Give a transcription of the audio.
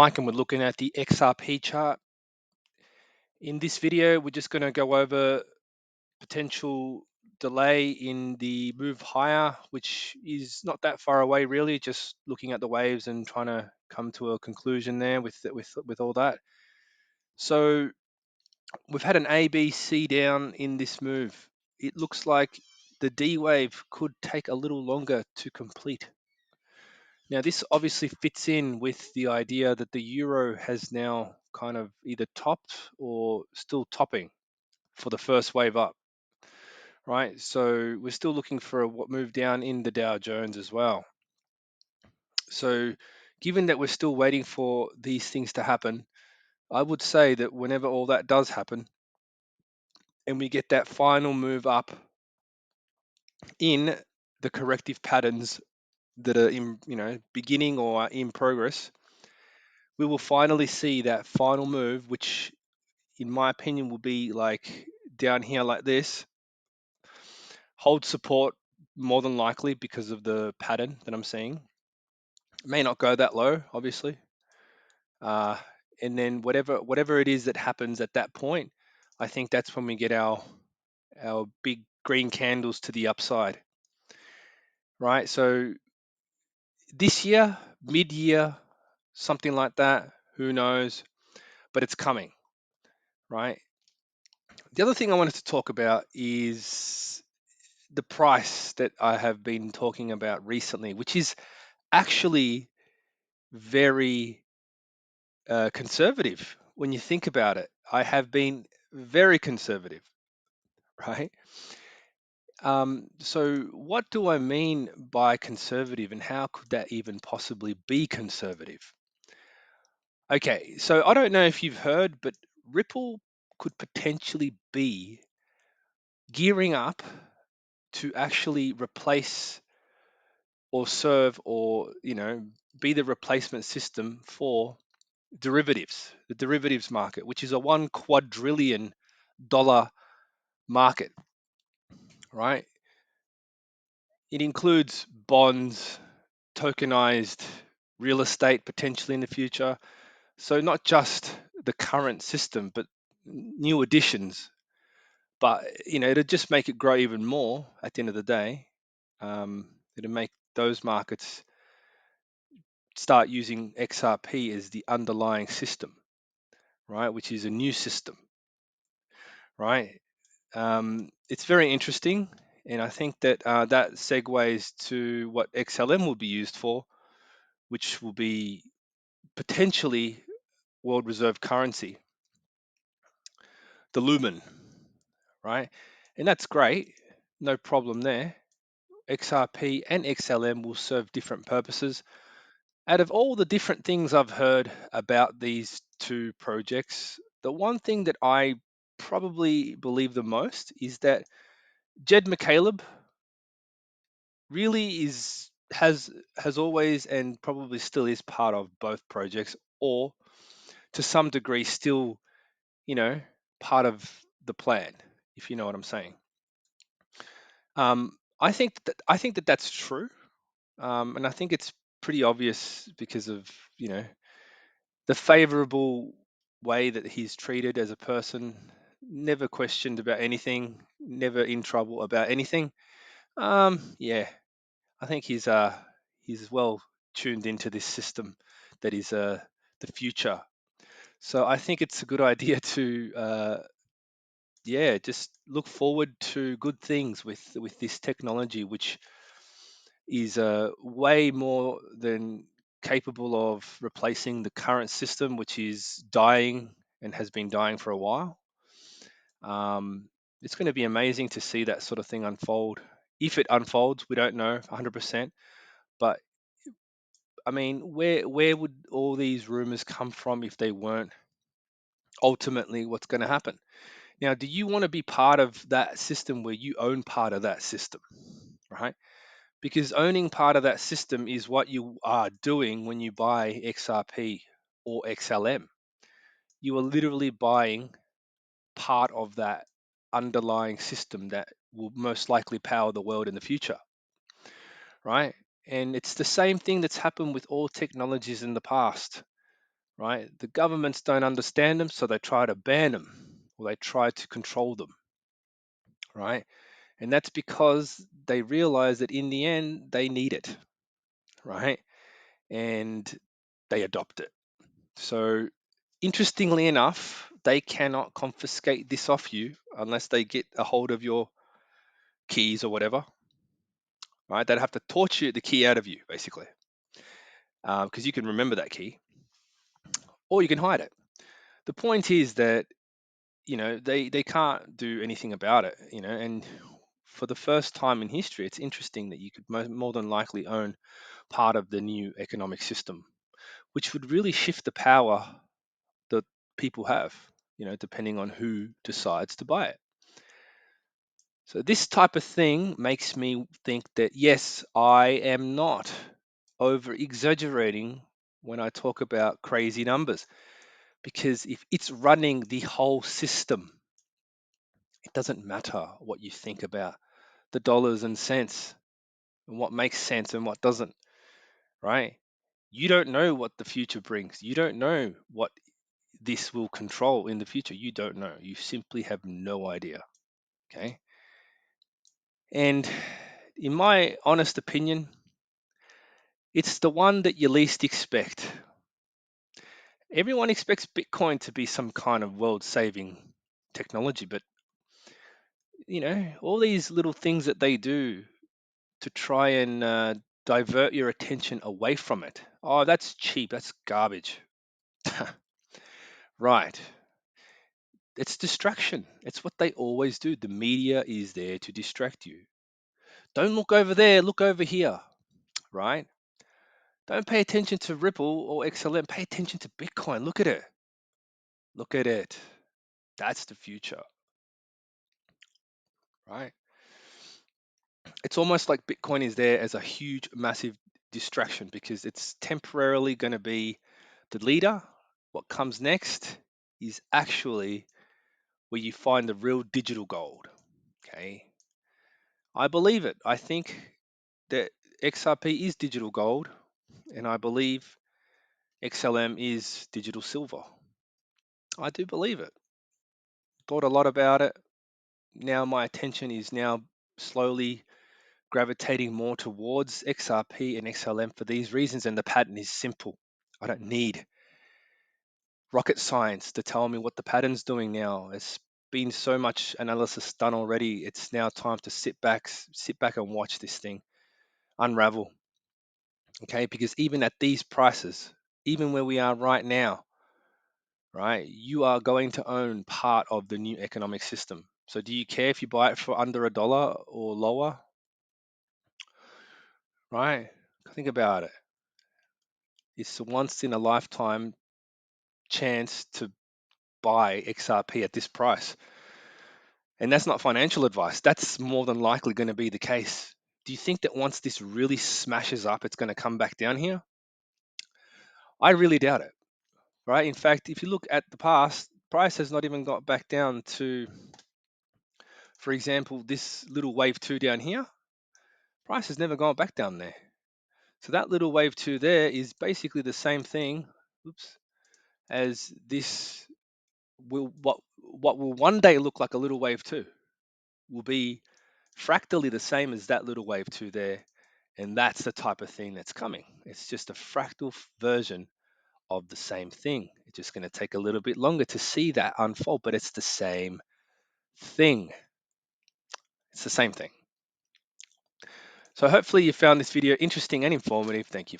Mike, and we're looking at the XRP chart. In this video, we're just going to go over potential delay in the move higher, which is not that far away really, just looking at the waves and trying to come to a conclusion there with all that. So we've had an A, B, C down in this move. It looks like the D wave could take a little longer to complete. Now, this obviously fits in with the idea that the euro has now kind of either topped or still topping for the first wave up, right? So we're still looking for a move down in the Dow Jones as well. So given that we're still waiting for these things to happen, I would say that whenever all that does happen and we get that final move up in the corrective patterns that are in, beginning or are in progress, we will finally see that final move, which in my opinion will be like down here like this, hold support more than likely because of the pattern that I'm seeing. It may not go that low, obviously. Uh, and then whatever it is that happens at that point, I think that's when we get our big green candles to the upside, right? So this year, mid-year, something like that, who knows? But it's coming, right? The other thing I wanted to talk about is the price that I have been talking about recently, which is actually very conservative when you think about it. I have been very conservative, right? So, what do I mean by conservative, and how could that even possibly be conservative? Okay, so I don't know if you've heard, but Ripple could potentially be gearing up to actually replace or serve or be the replacement system for derivatives, the derivatives market, which is a $1 quadrillion market, right? It includes bonds, tokenized real estate potentially in the future. So not just the current system, but new additions. But it'll just make it grow even more at the end of the day. It'll make those markets start using XRP as the underlying system, right? Which is a new system, right? It's very interesting, and I think that that segues to what XLM will be used for, which will be potentially world reserve currency, the Lumen, right? And that's great, no problem there. XRP and XLM will serve different purposes. Out of all the different things I've heard about these two projects, the one thing that I probably believe the most is that Jed McCaleb really has always and probably still is part of both projects, or to some degree still, you know, part of the plan, if you know what I'm saying. I think that that's true, and I think it's pretty obvious because of the favorable way that he's treated as a person, never questioned about anything, never in trouble about anything. Yeah, I think he's well tuned into this system that is the future. So I think it's a good idea to yeah, just look forward to good things with this technology, which is way more than capable of replacing the current system, which is dying and has been dying for a while. Um, it's going to be amazing to see that sort of thing unfold. If it unfolds, we don't know 100%. But I mean, where would all these rumors come from if they weren't ultimately what's going to happen? Now, do you want to be part of that system where you own part of that system, right? Because owning part of that system is what you are doing when you buy XRP or XLM. You are literally buying part of that underlying system that will most likely power the world in the future, right? And it's the same thing that's happened with all technologies in the past, right? The governments don't understand them, so they try to ban them or they try to control them, right? And that's because they realize that in the end, they need it, right? And they adopt it. So, interestingly enough, they cannot confiscate this off you unless they get a hold of your keys or whatever, right? They'd have to torture the key out of you, basically, because you can remember that key or you can hide it. The point is that they can't do anything about it, and for the first time in history, it's interesting that you could more than likely own part of the new economic system, which would really shift the power that people have, depending on who decides to buy it. So this type of thing makes me think that yes, I am not over exaggerating when I talk about crazy numbers, because if it's running the whole system, it doesn't matter what you think about the dollars and cents and what makes sense and what doesn't, right? You don't know what the future brings. You don't know what this will control in the future. You don't know. You simply have no idea. Okay. And in my honest opinion, it's the one that you least expect. Everyone expects Bitcoin to be some kind of world saving technology, but all these little things that they do to try and divert your attention away from it. Oh, that's cheap. That's garbage. Right. It's distraction. It's what they always do. The media is there to distract you. Don't look over there, look over here, right? Don't pay attention to Ripple or XLM. Pay attention to Bitcoin. Look at it. Look at it. That's the future, right? It's almost like Bitcoin is there as a huge, massive distraction because it's temporarily going to be the leader. What comes next is actually where you find the real digital gold. Okay. I believe it. I think that XRP is digital gold, and I believe XLM is digital silver. I do believe it. Thought a lot about it. Now my attention is now slowly gravitating more towards XRP and XLM for these reasons, and the pattern is simple. I don't need rocket science to tell me what the pattern's doing now. It's been so much analysis done already. It's now time to sit back and watch this thing unravel. Okay, because even at these prices, even where we are right now, right, you are going to own part of the new economic system. So do you care if you buy it for under $1 or lower? Right? Think about it. It's a once in a lifetime chance to buy XRP at this price. And that's not financial advice. That's more than likely going to be the case. Do you think that once this really smashes up, it's going to come back down here? I really doubt it, right? In fact, if you look at the past, price has not even got back down to, for example, this little wave 2 down here. Price has never gone back down there. So that little wave 2 there is basically the same thing, oops, as this what will one day look like a little wave 2 will be fractally the same as that little wave 2 there. And that's the type of thing that's coming. It's just a fractal version of the same thing. It's just going to take a little bit longer to see that unfold, but it's the same thing. It's the same thing. So hopefully you found this video interesting and informative. Thank you.